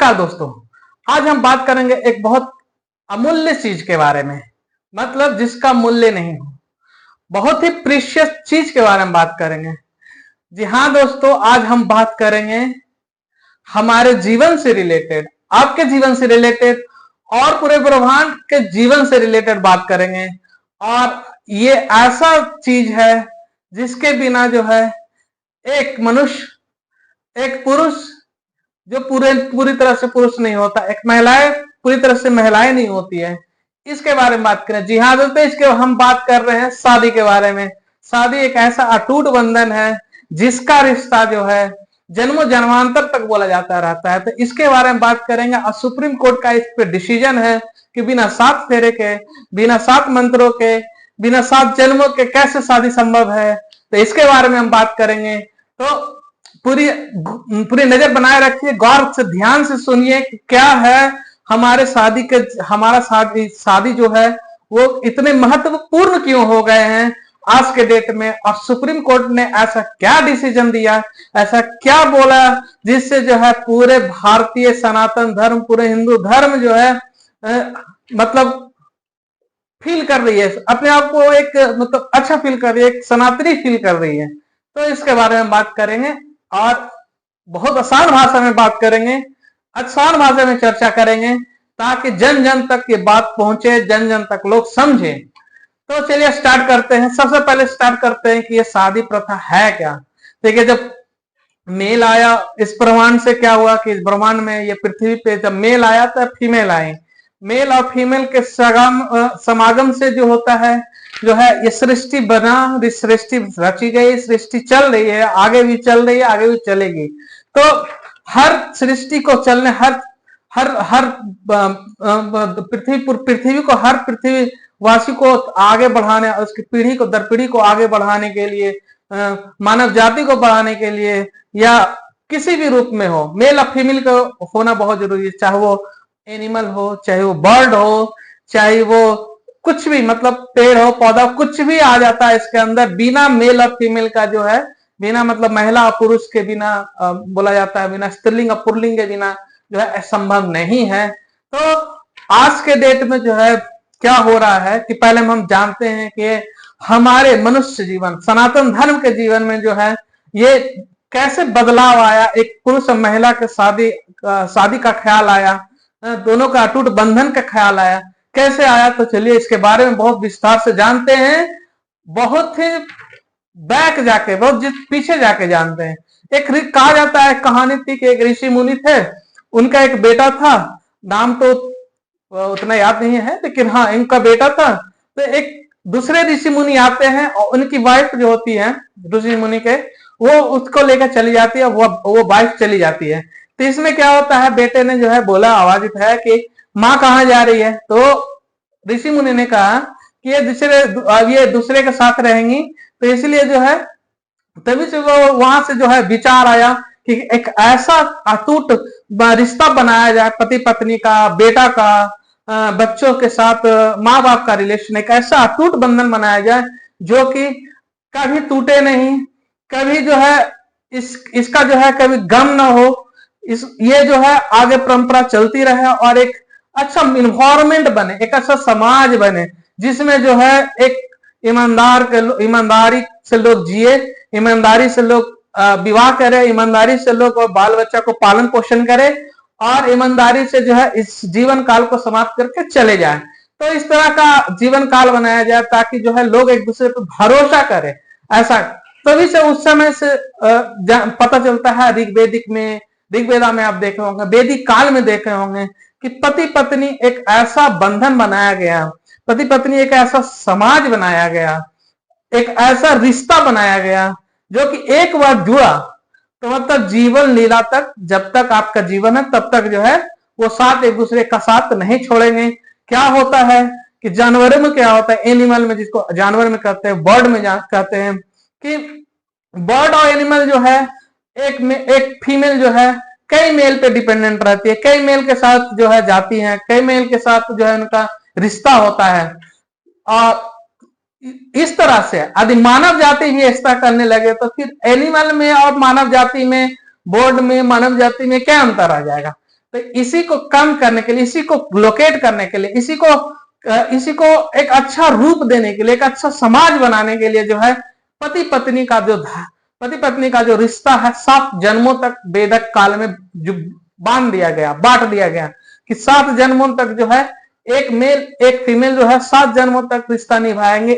नमस्कार दोस्तों, आज हम बात करेंगे एक बहुत अमूल्य चीज के बारे में, मतलब जिसका मूल्य नहीं हो। बहुत ही प्रीशियस चीज के बारे में बात करेंगे। जी हाँ दोस्तों, आज हम बात करेंगे हमारे जीवन से रिलेटेड, आपके जीवन से रिलेटेड और पूरे ब्रह्मांड के जीवन से रिलेटेड बात करेंगे। और ये ऐसा चीज है जिसके बिना जो है एक मनुष्य, एक पुरुष जो पूरी तरह से पुरुष नहीं होता, एक महिलाएं पूरी तरह से महिलाएं नहीं होती है, इसके बारे में बात करें। जी हाँ दोस्तों, इसके हम बात कर रहे हैं शादी के बारे में। शादी एक ऐसा अटूट बंधन है जिसका रिश्ता जो है जन्मों जन्मांतर तक बोला जाता रहता है। तो इसके बारे में बात करेंगे। और सुप्रीम कोर्ट का इस पे डिसीजन है कि बिना 7 फेरे के, बिना 7 मंत्रों के, बिना 7 जन्मों के कैसे शादी संभव है, तो इसके बारे में हम बात करेंगे। तो पूरी नजर बनाए रखिए, गौर से ध्यान से सुनिए कि क्या है हमारे हमारा शादी जो है वो इतने महत्वपूर्ण क्यों हो गए हैं आज के डेट में। और सुप्रीम कोर्ट ने ऐसा क्या डिसीजन दिया, ऐसा क्या बोला जिससे जो है पूरे भारतीय सनातन धर्म, पूरे हिंदू धर्म जो है मतलब फील कर रही है, अपने आप को एक मतलब अच्छा फील कर रही है, एक सनातनी फील कर रही है। तो इसके बारे में बात करेंगे और बहुत आसान भाषा में बात करेंगे, आसान भाषा में चर्चा करेंगे ताकि जन जन तक ये बात पहुंचे, जन जन तक लोग समझे। तो चलिए स्टार्ट करते हैं। सबसे पहले स्टार्ट करते हैं कि ये शादी प्रथा है क्या। देखिए, जब मेल आया इस ब्रह्मांड से, क्या हुआ कि इस ब्रह्मांड में, ये पृथ्वी पे जब मेल आया तब फीमेल आई। मेल और फीमेल के समागम से जो होता है, जो है ये सृष्टि बना, सृष्टि रची गई, सृष्टि चल रही है, आगे भी चल रही है, आगे भी चलेगी। तो हर सृष्टि को चलने, हर हर हर पृथ्वी को, हर पृथ्वीवासी को आगे बढ़ाने, उसकी पीढ़ी को, दर पीढ़ी को आगे बढ़ाने के लिए, मानव जाति को बढ़ाने के लिए, या किसी भी रूप में हो, मेल और फीमेल का होना बहुत जरूरी है। चाहे वो एनिमल हो, चाहे वो बर्ड हो, चाहे वो कुछ भी, मतलब पेड़ हो, पौधा, कुछ भी आ जाता है इसके अंदर। बिना मेल और फीमेल का जो है, बिना मतलब महिला और पुरुष के बिना बोला जाता है, बिना स्त्रीलिंग और पुल्लिंग के बिना जो है संभव नहीं है। तो आज के डेट में जो है क्या हो रहा है कि पहले हम जानते हैं कि हमारे मनुष्य जीवन, सनातन धर्म के जीवन में जो है ये कैसे बदलाव आया। एक पुरुष और महिला के शादी का ख्याल आया, दोनों का अटूट बंधन का ख्याल आया। कैसे आया, तो चलिए इसके बारे में बहुत विस्तार से जानते हैं। बहुत ही बैक जाके, बहुत पीछे जाके जानते हैं। एक कहा जाता है, कहानी थी कि एक ऋषि मुनि थे, उनका एक बेटा था, नाम तो उतना याद नहीं है, लेकिन हाँ इनका बेटा था। तो एक दूसरे ऋषि मुनि आते हैं और उनकी वाइफ जो होती है ऋषि मुनि के, वो उसको लेकर चली जाती है, वो वाइफ चली जाती है। तो इसमें क्या होता है, बेटे ने जो है बोला, आवाज उठाया कि माँ कहाँ जा रही है। तो ऋषि मुनि ने कहा कि ये दूसरे के साथ रहेंगी, तो इसलिए जो है तभी से वो वहां से जो है विचार आया कि एक ऐसा अटूट रिश्ता बनाया जाए, पति पत्नी का, बेटा का, बच्चों के साथ माँ बाप का रिलेशन, एक ऐसा अटूट बंधन बनाया जाए जो कि कभी टूटे नहीं, कभी जो है इसका जो है कभी गम ना हो। ये जो है आगे परंपरा चलती रहे और एक अच्छा इन्वायरमेंट बने, एक अच्छा समाज बने जिसमें जो है एक ईमानदारी से लोग जिए, ईमानदारी से लोग विवाह करे, ईमानदारी से लोग और बाल बच्चा को पालन पोषण करे और ईमानदारी से जो है इस जीवन काल को समाप्त करके चले जाए। तो इस तरह का जीवन काल बनाया जाए ताकि जो है लोग एक दूसरे पर भरोसा करें। ऐसा तभी से उस समय से पता चलता है। ऋग्वेदा में आप देखे होंगे, वैदिक काल में देखे होंगे कि पति पत्नी एक ऐसा बंधन बनाया गया, पति पत्नी एक ऐसा समाज बनाया गया, एक ऐसा रिश्ता बनाया गया जो कि एक बार जुड़ा तो मतलब जीवन लीला तक, जब तक आपका जीवन है तब तक जो है वो साथ एक दूसरे का साथ नहीं छोड़ेंगे। क्या होता है कि जानवरों में क्या होता है, एनिमल में, जिसको जानवर में कहते हैं, बर्ड में कहते हैं, कि बर्ड और एनिमल जो है एक फीमेल जो है कई मेल पे डिपेंडेंट रहती है, कई मेल के साथ जो है जाती है, कई मेल के साथ जो है उनका रिश्ता होता है। और इस तरह से यदि मानव जाति भी ऐसा करने लगे तो फिर एनिमल में और मानव जाति में, बर्ड में, मानव जाति में क्या अंतर आ जाएगा। तो इसी को कम करने के लिए, इसी को लोकेट करने के लिए, इसी को एक अच्छा रूप देने के लिए, एक अच्छा समाज बनाने के लिए जो है पति पत्नी का जो रिश्ता है 7 जन्मों तक वेदक काल में जो बांट दिया गया कि 7 जन्मों तक जो है एक मेल एक फीमेल जो है 7 जन्मों तक रिश्ता निभाएंगे।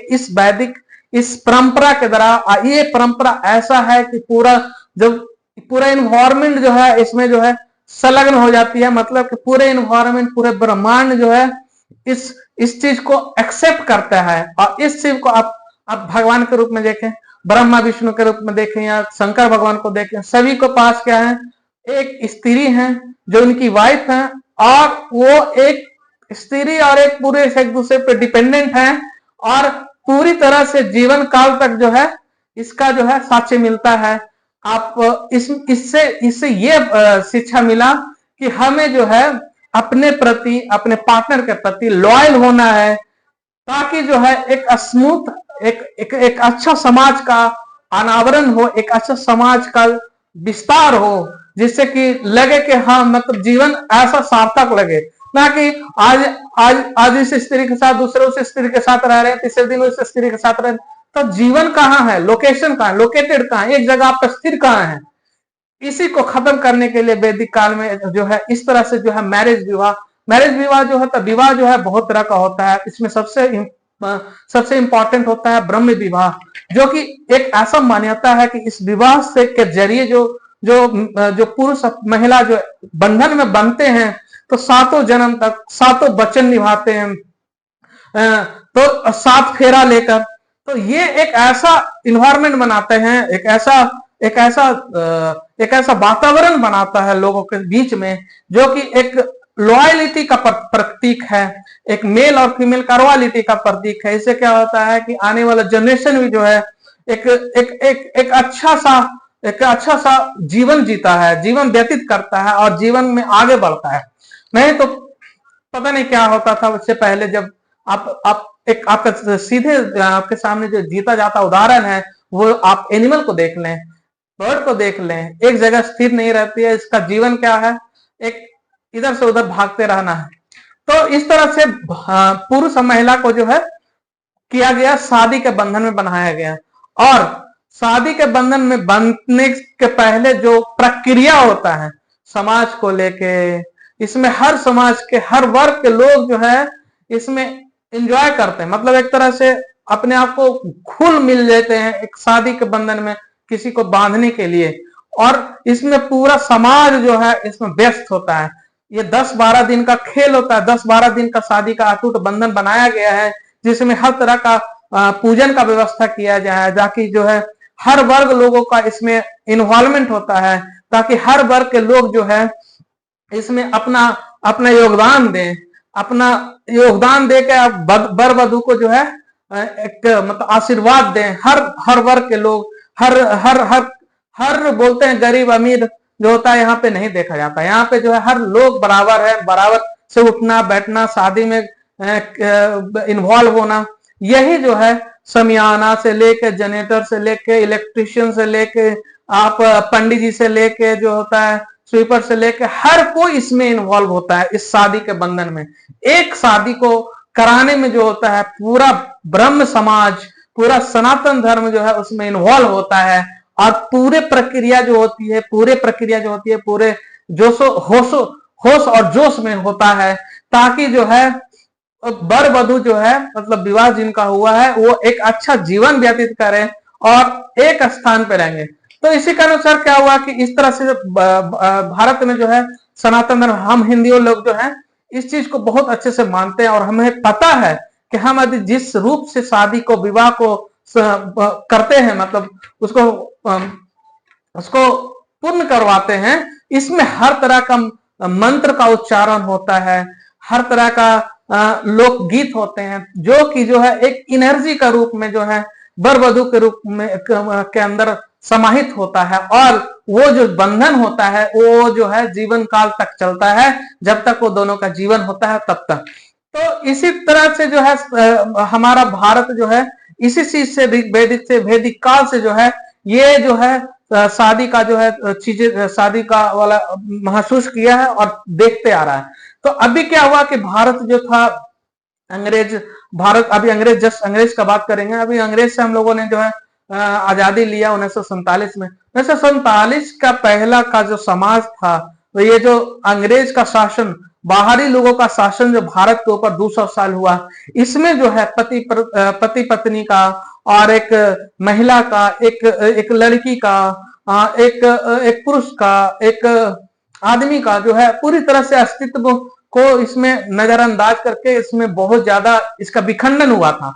इस परंपरा के द्वारा ये परंपरा ऐसा है कि पूरा इन्वायरमेंट जो है इसमें जो है संलग्न हो जाती है। मतलब कि पूरे इन्वायरमेंट, पूरे ब्रह्मांड जो है इस चीज को एक्सेप्ट करता है। और इस चीज को आप भगवान के रूप में देखें, ब्रह्मा विष्णु के रूप में देखें या शंकर भगवान को देखें, सभी को पास क्या है, एक स्त्री है जो उनकी वाइफ है, और वो एक स्त्री और एक पुरुष एक दूसरे पर डिपेंडेंट है, और पूरी तरह से जीवन काल तक जो है इसका जो है साक्ष्य मिलता है। आप इससे ये शिक्षा मिला कि हमें जो है अपने प्रति, अपने पार्टनर के प्रति लॉयल होना है, ताकि जो है एक स्मूथ एक अच्छा समाज का अनावरण हो, एक अच्छा समाज का विस्तार हो, जिससे कि लगे कि हाँ मतलब जीवन ऐसा सार्थक लगे, ना कि आज इस स्त्री के साथ, दूसरे उस स्त्री के साथ रह रहे हैं, तीसरे दिन उस स्त्री के साथ रह रहे हैं, तो जीवन कहाँ है, लोकेशन कहाँ है, लोकेटेड कहाँ है, एक जगह आप स्थिर कहाँ है। इसी को खत्म करने के लिए वैदिक काल में जो है इस तरह से जो है मैरिज विवाह जो है, तो विवाह जो है बहुत तरह का होता है। इसमें सबसे इंपॉर्टेंट होता है ब्रह्म विवाह, जो कि एक ऐसा मान्यता है कि इस विवाह से के जरिए जो पुरुष महिला जो बंधन में बनते हैं, तो 7 जन्म तक 7 वचन निभाते हैं, तो 7 फेरा लेकर, तो ये एक ऐसा इन्वायरमेंट बनाते हैं, एक ऐसा वातावरण बनाता है लोगों के बीच में, जो कि एक लॉयलिटी का प्रतीक है, एक मेल और फीमेल का रॉयलिटी का प्रतीक है। इससे क्या होता है कि आने वाला जनरेशन भी जो है एक अच्छा सा जीवन जीता है, जीवन व्यतीत करता है और जीवन में आगे बढ़ता है। नहीं तो पता नहीं क्या होता था उससे पहले, जब आपका सीधे आपके सामने जो जीता जाता उदाहरण है, वो आप एनिमल को देख लें, बर्ड को देख लें, एक जगह स्थिर नहीं रहती है, इसका जीवन क्या है, एक इधर से उधर भागते रहना है। तो इस तरह से पुरुष और महिला को जो है किया गया, शादी के बंधन में बनाया गया। और शादी के बंधन में बंधने के पहले जो प्रक्रिया होता है समाज को लेके, इसमें हर समाज के हर वर्ग के लोग जो है इसमें एंजॉय करते हैं। मतलब एक तरह से अपने आप को खुल मिल लेते हैं एक शादी के बंधन में किसी को बांधने के लिए, और इसमें पूरा समाज जो है इसमें व्यस्त होता है। ये 10-12 दिन का खेल होता है, 10-12 दिन का शादी का अटूट बंधन बनाया गया है, जिसमें हर तरह का पूजन का व्यवस्था किया जाए, ताकि जो है हर वर्ग लोगों का इसमें इन्वॉल्वमेंट होता है, ताकि हर वर्ग के लोग जो है इसमें अपना योगदान दें, अपना योगदान दे के वर वधू को जो है एक मतलब आशीर्वाद दें। हर वर्ग के लोग, हर बोलते हैं गरीब अमीर जो होता है यहाँ पे नहीं देखा जाता। यहाँ पे जो है हर लोग बराबर है, बराबर से उठना बैठना, शादी में इन्वॉल्व होना, यही जो है समियाना से लेके, जनरेटर से लेके, इलेक्ट्रिशियन से लेके, आप पंडित जी से लेके जो होता है, स्वीपर से लेके, हर कोई इसमें इन्वॉल्व होता है इस शादी के बंधन में। एक शादी को कराने में जो होता है पूरा ब्रह्म समाज, पूरा सनातन धर्म जो है उसमें इन्वॉल्व होता है, और पूरे प्रक्रिया जो होती है पूरे होश और जोश में होता है, ताकि जो है वर वधू जो है मतलब विवाह जिनका हुआ है वो एक अच्छा जीवन व्यतीत करें और एक स्थान पे रहेंगे। तो इसी के अनुसार क्या हुआ कि इस तरह से भारत में जो है सनातन धर्म, हम हिंदू लोग जो है इस चीज को बहुत अच्छे से मानते हैं, और हमें पता है कि हम यदि जिस रूप से शादी को, विवाह को करते हैं, मतलब उसको पूर्ण करवाते हैं, इसमें हर तरह का मंत्र का उच्चारण होता है, हर तरह का लोकगीत होते हैं, जो कि जो है एक एनर्जी का रूप में जो है वर वधू के रूप में के अंदर समाहित होता है, और वो जो बंधन होता है वो जो है जीवन काल तक चलता है, जब तक वो दोनों का जीवन होता है तब तक। तो इसी तरह से जो है हमारा भारत जो है इसी चीज से वैदिक काल से जो है ये जो है शादी का जो है चीजें, शादी का वाला महसूस किया है और देखते आ रहा है। तो अभी क्या हुआ कि भारत जो था, अंग्रेज, भारत, अभी अंग्रेज, जस्ट अंग्रेज का बात करेंगे, अभी अंग्रेज से हम लोगों ने जो है आजादी लिया 1947 में। 1947 का पहला का जो समाज था, तो ये जो अंग्रेज का शासन, बाहरी लोगों का शासन जो भारत के ऊपर 200 साल हुआ, इसमें जो है पति पत्नी का और एक महिला का, एक लड़की का, एक पुरुष का, एक आदमी का जो है पूरी तरह से अस्तित्व को इसमें नजरअंदाज करके इसमें बहुत ज्यादा इसका विखंडन हुआ था,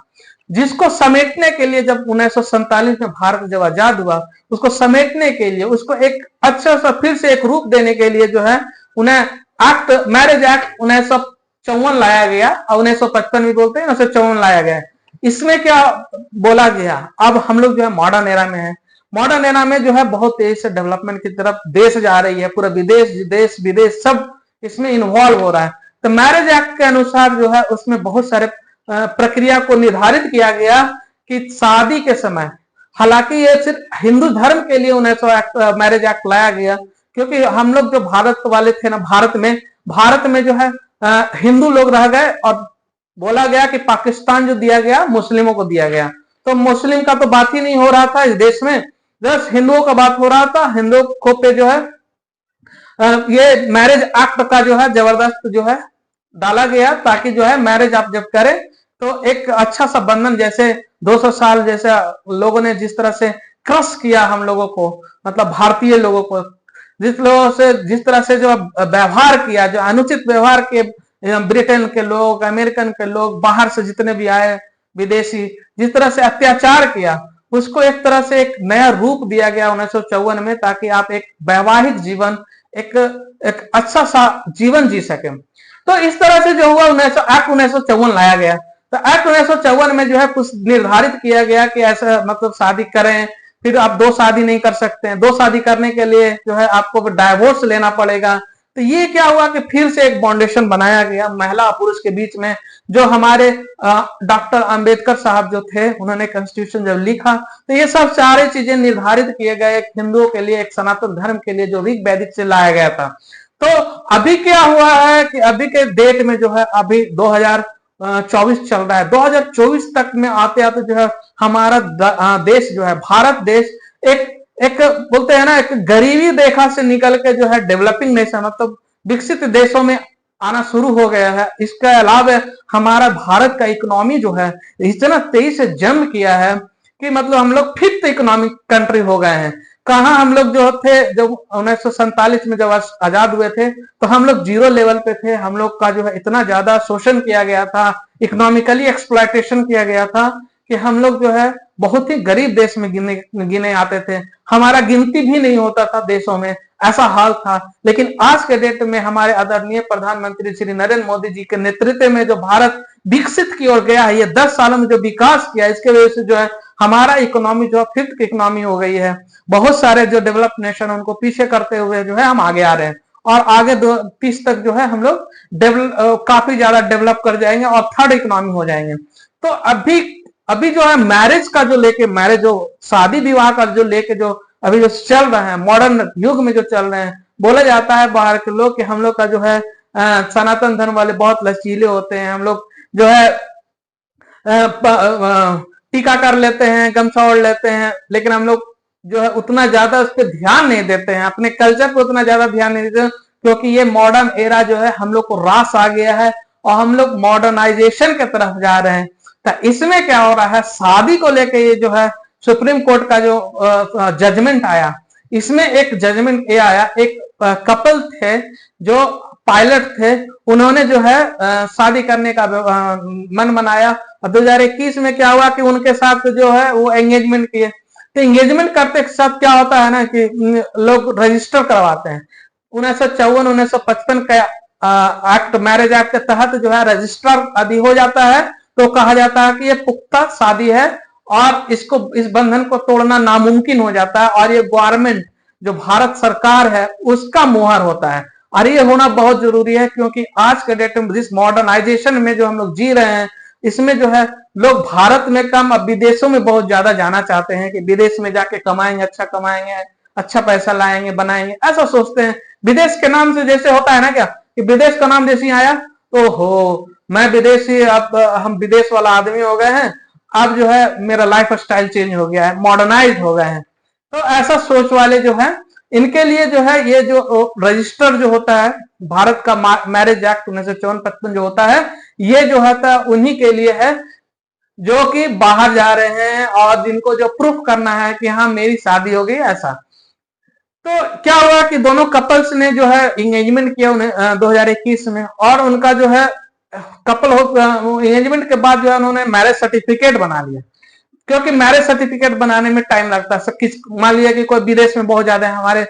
जिसको समेटने के लिए जब 1947 में भारत जब आजाद हुआ, उसको समेटने के लिए, उसको एक अच्छा सा फिर से एक रूप देने के लिए जो है उन्हें मैरिज एक्ट 1954 लाया गया, और 1955 भी बोलते हैं, 1954 लाया गया। इसमें क्या बोला गया, अब हम लोग जो है मॉडर्न एरा में है, मॉडर्न एरा में जो है बहुत तेज से डेवलपमेंट की तरफ देश जा रही है, पूरा विदेश, देश विदेश सब इसमें इन्वॉल्व हो रहा है। तो मैरिज एक्ट के अनुसार जो है उसमें बहुत सारे प्रक्रिया को निर्धारित किया गया कि शादी के समय, हालांकि ये सिर्फ हिंदू धर्म के लिए 1900 मैरिज एक्ट लाया गया, क्योंकि हम लोग जो भारत वाले थे ना, भारत में जो है हिंदू लोग रह गए, और बोला गया कि पाकिस्तान जो दिया गया मुस्लिमों को दिया गया, तो मुस्लिम का तो बात ही नहीं हो रहा था इस देश में, बस हिंदुओं का बात हो रहा था। हिंदुओं को पे जो है ये मैरिज एक्ट का जो है जबरदस्त जो है डाला गया, ताकि जो है मैरिज आप जब करें तो एक अच्छा सा बंधन, जैसे 200 साल जैसे लोगों ने जिस तरह से क्रश किया हम लोगों को, मतलब भारतीय लोगों को जिस तरह से जो व्यवहार किया, जो अनुचित व्यवहार के ब्रिटेन के लोग, अमेरिकन के लोग, बाहर से जितने भी आए विदेशी, जिस तरह से अत्याचार किया, उसको एक तरह से एक नया रूप दिया गया 1954 में, ताकि आप एक वैवाहिक जीवन, एक अच्छा सा जीवन जी सके। तो इस तरह से जो हुआ एक्ट 1954 लाया गया। तो एक्ट 1954 में जो है कुछ निर्धारित किया गया कि ऐसा मतलब शादी करें, फिर आप दो शादी नहीं कर सकते हैं, दो शादी करने के लिए जो है आपको डाइवोर्स लेना पड़ेगा। तो ये क्या हुआ कि फिर से एक फाउंडेशन बनाया गया महिला और पुरुष के बीच में, जो हमारे डॉक्टर अंबेडकर साहब जो थे, उन्होंने कॉन्स्टिट्यूशन जब लिखा, तो ये सब सारी चीजें निर्धारित किए गए हिंदुओं के लिए, एक सनातन धर्म के लिए, जो ऋग वैदिक से लाया गया था। तो अभी क्या हुआ है कि अभी के डेट में जो है, अभी 2024 चल रहा है, 2024 तक में आते आते जो है हमारा देश जो है, भारत देश, एक एक बोलते हैं ना, एक गरीबी रेखा से निकल के जो है डेवलपिंग नेशन, मतलब विकसित देशों में आना शुरू हो गया है। इसके अलावा हमारा भारत का इकोनॉमी जो है इतना तेजी से जंप किया है कि मतलब हम लोग फिफ्थ इकोनॉमिक कंट्री हो गए हैं। कहा हम लोग जो थे, जब 1947 में जब आजाद हुए थे, तो हम लोग जीरो लेवल पे थे। हम लोग का जो है इतना ज्यादा शोषण किया गया था, इकोनॉमिकली एक्सप्लॉयटेशन किया गया था, कि हम लोग जो है बहुत ही गरीब देश में गिने आते थे, हमारा गिनती भी नहीं होता था देशों में, ऐसा हाल था। लेकिन आज के डेट में हमारे आदरणीय प्रधानमंत्री श्री नरेंद्र मोदी जी के नेतृत्व में जो भारत विकसित की ओर गया है, ये 10 सालों में जो विकास किया, इसके वजह से जो है हमारा इकोनॉमी जो है फिफ्थ इकोनॉमी हो गई है। बहुत सारे जो डेवलप नेशन उनको पीछे करते हुए जो है हम आगे आ रहे हैं, और आगे 2030 तक जो है हम लोग काफी ज्यादा डेवलप कर जाएंगे और थर्ड इकोनॉमी हो जाएंगे। तो अभी जो है मैरिज का जो लेके, मैरिज जो शादी विवाह का जो लेके जो अभी जो चल रहे हैं, मॉडर्न युग में जो चल रहे हैं, बोला जाता है बाहर के लोग कि हम लोग का जो है सनातन धर्म वाले बहुत लचीले होते हैं, हम लोग जो है टीका कर लेते हैं, गमछा ओढ़ लेते हैं, लेकिन हम लोग जो है उतना ज्यादा उस पर ध्यान नहीं देते हैं, अपने कल्चर पर उतना ज्यादा ध्यान नहीं देते, क्योंकि ये मॉडर्न एरा जो है हम लोग को रास आ गया है और हम लोग मॉडर्नाइजेशन की तरफ जा रहे हैं। तो इसमें क्या हो रहा है, शादी को लेके ये जो है सुप्रीम कोर्ट का जो जजमेंट आया, इसमें एक जजमेंट ये आया, एक कपल थे जो पायलट थे, उन्होंने जो है शादी करने का मन बनाया, और 2021 में क्या हुआ कि उनके साथ जो है वो एंगेजमेंट किए। तो एंगेजमेंट करते के साथ क्या होता है ना कि लोग रजिस्टर करवाते हैं। 1954-1955 का एक्ट, मैरिज एक्ट के तहत जो है रजिस्टर यदि हो जाता है तो कहा जाता है कि ये पुख्ता शादी है, और इसको, इस बंधन को तोड़ना नामुमकिन हो जाता है, और ये गवर्नमेंट जो भारत सरकार है उसका मोहर होता है। और ये होना बहुत जरूरी है, क्योंकि आज के डेट में जिस मॉडर्नाइजेशन में जो हम लोग जी रहे हैं, इसमें जो है लोग भारत में कम, अब विदेशों में बहुत ज्यादा जाना चाहते हैं कि विदेश में जाके कमाएंगे, अच्छा कमाएंगे, अच्छा पैसा लाएंगे, बनाएंगे, ऐसा सोचते हैं। विदेश के नाम से जैसे होता है ना क्या, कि विदेश का नाम जैसे ही आया तो हो मैं विदेशी, अब हम विदेश वाला आदमी हो गए हैं, अब जो है मेरा लाइफ स्टाइल चेंज हो गया है, मॉडर्नाइज हो गए हैं। तो ऐसा सोच वाले जो है, इनके लिए जो है ये जो रजिस्टर जो होता है भारत का मैरिज एक्ट 1954-55 जो होता है, ये जो होता है उन्हीं के लिए है जो कि बाहर जा रहे हैं और जिनको जो प्रूफ करना है कि हाँ मेरी शादी हो गई ऐसा। तो क्या हुआ कि दोनों कपल्स ने जो है इंगेजमेंट किया उन्हें 2021 में, और उनका जो है कपल हो एंगेजमेंट के बाद जो है उन्होंने मैरिज सर्टिफिकेट बना लिया, क्योंकि मैरिज सर्टिफिकेट बनाने में टाइम लगता है। किस मान लिया कि कोई विदेश में बहुत ज्यादा है, हमारे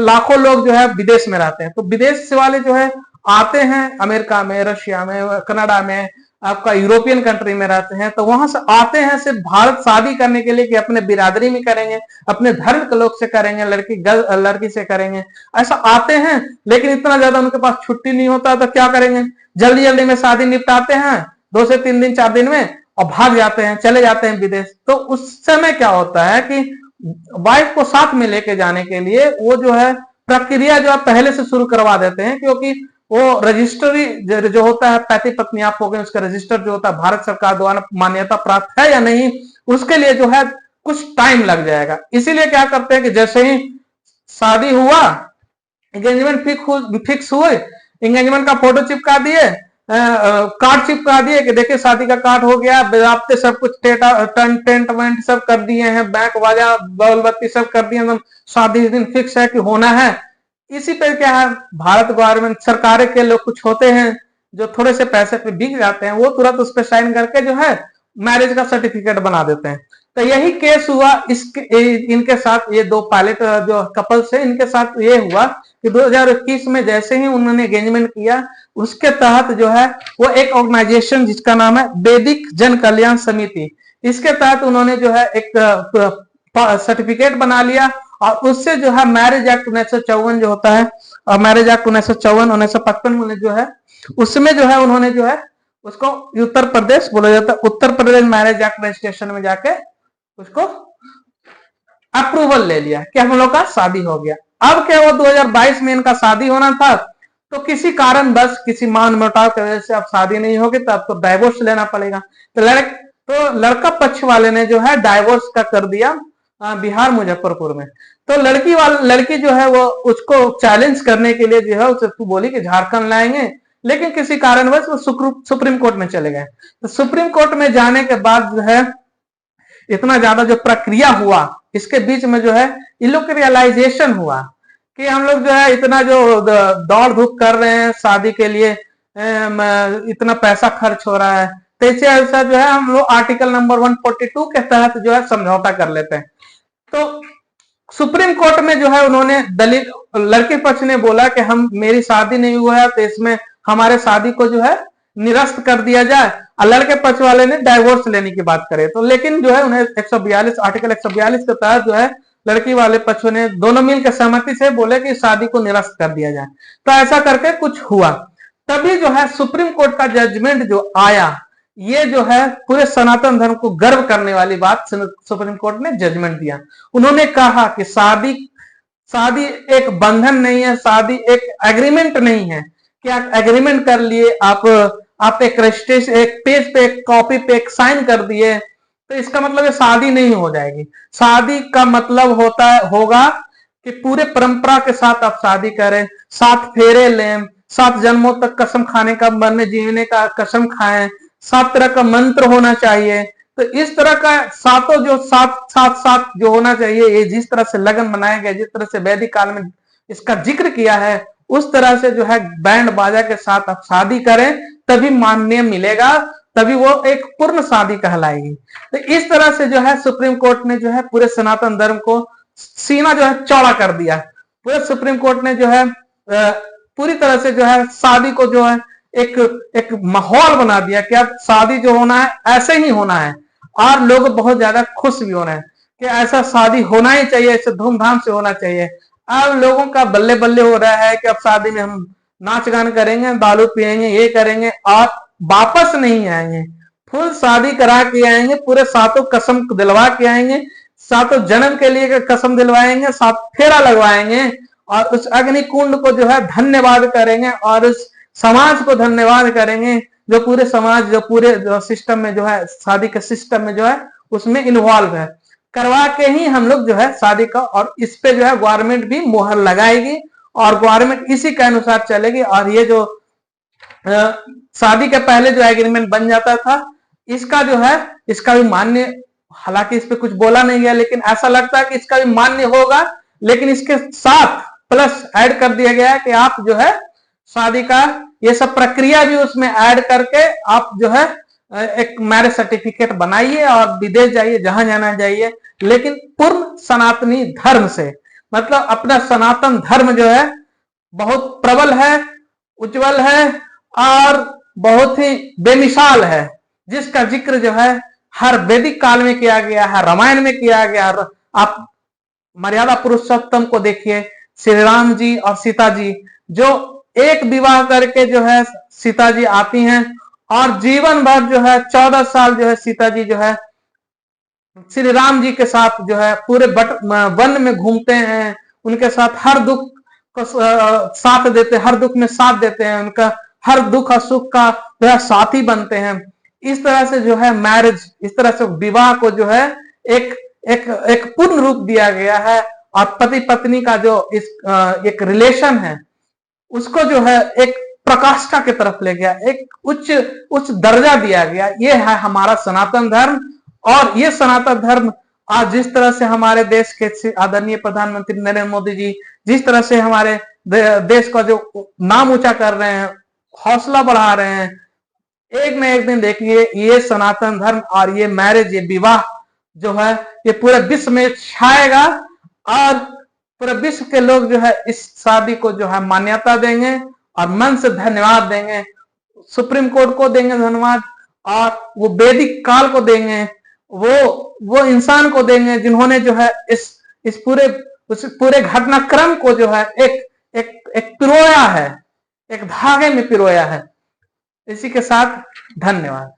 लाखों लोग जो है विदेश में रहते हैं, तो विदेश से वाले जो है आते हैं अमेरिका में, रशिया में, कनाडा में, आपका यूरोपियन कंट्री में रहते हैं, तो वहां से आते हैं सिर्फ भारत शादी करने के लिए कि अपने बिरादरी में करेंगे, अपने धर्म के लोग से करेंगे, लड़की से करेंगे, ऐसा आते हैं। लेकिन इतना ज्यादा उनके पास छुट्टी नहीं होता, तो क्या करेंगे, जल्दी जल्दी में शादी निपटाते हैं 2 से 3 दिन 4 दिन में, और भाग जाते हैं, चले जाते हैं विदेश। तो उस समय क्या होता है कि वाइफ को साथ में लेके जाने के लिए वो जो है प्रक्रिया जो है पहले से शुरू करवा देते हैं, क्योंकि वो रजिस्ट्री जो होता है पति पत्नी आप हो गए, उसका रजिस्टर जो होता है भारत सरकार द्वारा मान्यता प्राप्त है या नहीं, उसके लिए जो है कुछ टाइम लग जाएगा। इसीलिए क्या करते हैं कि जैसे ही शादी हुआ, एंगेजमेंट फिक्स हुए, एंगेजमेंट का फोटो चिपका दिए, कार्ड चिपका दिए कि देखिए शादी का कार्ड हो गया, बेजाबते सब कुछ टेंट वेंट सब कर दिए हैं, बैंक बाजा बॉल बत्ती सब कर दिए, एकदम शादी दिन फिक्स है कि होना है। इसी पे क्या है, भारत गवर्नमेंट सरकारें के लोग कुछ होते हैं जो थोड़े से पैसे पे बिक जाते हैं, वो तुरंत उस पर साइन करके जो है मैरिज का सर्टिफिकेट बना देते हैं। तो यही केस हुआ इनके साथ, ये 2 पायलट जो कपल्स है इनके साथ ये हुआ कि 2021 में जैसे ही उन्होंने एंगेजमेंट किया, उसके तहत जो है वो एक ऑर्गेनाइजेशन जिसका नाम है वैदिक जन कल्याण समिति, इसके तहत उन्होंने जो है एक सर्टिफिकेट बना लिया, और उससे जो है मैरिज एक्ट 1954 जो होता है, और मैरिज एक्ट 1954 1955 में जो है उसमें जो है उन्होंने जो है उसको उत्तर प्रदेश बोला जाता है, Uttar Pradesh marriage act registration में जाके उसको अप्रूवल ले लिया कि हम लोग का शादी हो गया। अब क्या हुआ, 2022 में इनका शादी होना था, तो किसी कारण बस किसी मान मुटाव की वजह से अब शादी नहीं होगी, तो अब तो डाइवोर्स लेना पड़ेगा। तो लड़का पक्ष वाले ने जो है डाइवोर्स का कर दिया बिहार मुजफ्फरपुर में। तो लड़की जो है वो उसको चैलेंज करने के लिए जो है उसे बोली कि झारखंड लाएंगे, लेकिन किसी कारणवश वो सुप्रीम कोर्ट में चले गए। तो सुप्रीम कोर्ट में जाने के बाद जो है इतना ज्यादा जो प्रक्रिया हुआ, इसके बीच में जो है इन लोग के रियलाइजेशन हुआ कि हम लोग जो है इतना जो दौड़ धूप कर रहे हैं शादी के लिए, इतना पैसा खर्च हो रहा है, तो इसे ऐसा जो है हम लोग आर्टिकल नंबर 142 के तहत जो है समझौता कर लेते हैं। तो सुप्रीम कोर्ट में जो है उन्होंने दलील, लड़के पक्ष ने बोला कि हम मेरी शादी नहीं हुआ है, तो इसमें हमारे शादी को जो है निरस्त कर दिया जाए, और लड़के पक्ष वाले ने डाइवोर्स लेने की बात करे। तो लेकिन जो है उन्हें 142 आर्टिकल 142 के तहत जो है लड़की वाले पक्ष ने दोनों मिलकर सहमति से बोले कि शादी को निरस्त कर दिया जाए। तो ऐसा करके कुछ हुआ, तभी जो है सुप्रीम कोर्ट का जजमेंट जो आया, ये जो है पूरे सनातन धर्म को गर्व करने वाली बात सुप्रीम कोर्ट ने जजमेंट दिया। उन्होंने कहा कि शादी एक बंधन नहीं है, शादी एक एग्रीमेंट नहीं है कि आप एग्रीमेंट कर लिए, आप एक रजिस्ट्रेशन एक पेज पे एक कॉपी पे एक साइन कर दिए, तो इसका मतलब है शादी नहीं हो जाएगी। शादी का मतलब होगा कि पूरे परंपरा के साथ आप शादी करें, 7 फेरे लें, 7 जन्मों तक कसम खाने का, मरने जीने का कसम खाएं, 7 तरह का मंत्र होना चाहिए। तो इस तरह का सातों जो 7 जो होना चाहिए, ये जिस तरह से लगन मनाया गया, जिस तरह से वैदिक काल में इसका जिक्र किया है, उस तरह से जो है बैंड बाजा के साथ आप शादी करें, तभी मान्य मिलेगा, तभी वो एक पूर्ण शादी कहलाएगी। तो इस तरह से जो है सुप्रीम कोर्ट ने जो है पूरे सनातन धर्म को सीना जो है चौड़ा कर दिया। पूरे सुप्रीम कोर्ट ने जो है पूरी तरह से जो है शादी को जो है एक माहौल बना दिया कि अब शादी जो होना है ऐसे ही होना है, और लोग बहुत ज्यादा खुश भी हो रहे हैं कि ऐसा शादी होना ही चाहिए, ऐसे धूमधाम से होना चाहिए। अब लोगों का बल्ले बल्ले हो रहा है कि अब शादी में हम नाच गान करेंगे, दारू पियेंगे, ये करेंगे और वापस नहीं आएंगे, फुल शादी करा के आएंगे, पूरे 7 कसम दिलवा के आएंगे, सातों जन्म के लिए कसम दिलवाएंगे, 7 फेरा लगवाएंगे और उस अग्नि कुंड को जो है धन्यवाद करेंगे और उस समाज को धन्यवाद करेंगे जो पूरे समाज, जो पूरे सिस्टम में जो है, शादी के सिस्टम में जो है उसमें इन्वॉल्व है। करवा के ही हम लोग जो है शादी का, और इस पे जो है गवर्नमेंट भी मोहर लगाएगी और गवर्नमेंट इसी के अनुसार चलेगी। और ये जो शादी के पहले जो एग्रीमेंट बन जाता था, इसका जो है, इसका भी मान्य, हालांकि इस पे कुछ बोला नहीं गया, लेकिन ऐसा लगता है कि इसका भी मान्य होगा, लेकिन इसके साथ प्लस ऐड कर दिया गया है कि आप जो है शादी का ये सब प्रक्रिया भी उसमें ऐड करके आप जो है एक मैरिज सर्टिफिकेट बनाइए और विदेश जाइए, जहां जाना जाइए, लेकिन पूर्ण सनातनी धर्म से। मतलब अपना सनातन धर्म जो है बहुत प्रबल है, उज्जवल है और बहुत ही बेमिसाल है, जिसका जिक्र जो है हर वैदिक काल में किया गया है, रामायण में किया गया है। आप मर्यादा पुरुषोत्तम को देखिए, श्री राम जी और सीता जी, जो एक विवाह करके जो है सीता जी आती हैं और जीवन भर जो है 14 साल जो है सीता जी जो है श्री राम जी के साथ जो है पूरे वन में घूमते हैं, उनके साथ हर दुख को साथ देते, हर दुख में साथ देते हैं, उनका हर दुख और सुख का जो है साथी बनते हैं। इस तरह से जो है मैरिज, इस तरह से विवाह को जो है एक एक एक पूर्ण रूप दिया गया है और पति पत्नी का जो इस एक रिलेशन है उसको जो है एक प्रकाष्ठा की तरफ ले गया, एक उच्च दर्जा दिया गया। ये है हमारा सनातन धर्म। और ये सनातन धर्म आज जिस तरह से हमारे देश के आदरणीय प्रधानमंत्री नरेंद्र मोदी जी जिस तरह से हमारे देश का जो नाम ऊंचा कर रहे हैं, हौसला बढ़ा रहे हैं, एक न एक दिन देखिए ये सनातन धर्म और ये मैरिज, ये विवाह जो है ये पूरे विश्व में छाएगा और पूरे विश्व के लोग जो है इस शादी को जो है मान्यता देंगे और मन से धन्यवाद देंगे। सुप्रीम कोर्ट को देंगे धन्यवाद और वो वैदिक काल को देंगे, वो इंसान को देंगे जिन्होंने जो है इस पूरे घटनाक्रम को जो है एक पिरोया है, एक धागे में पिरोया है। इसी के साथ धन्यवाद।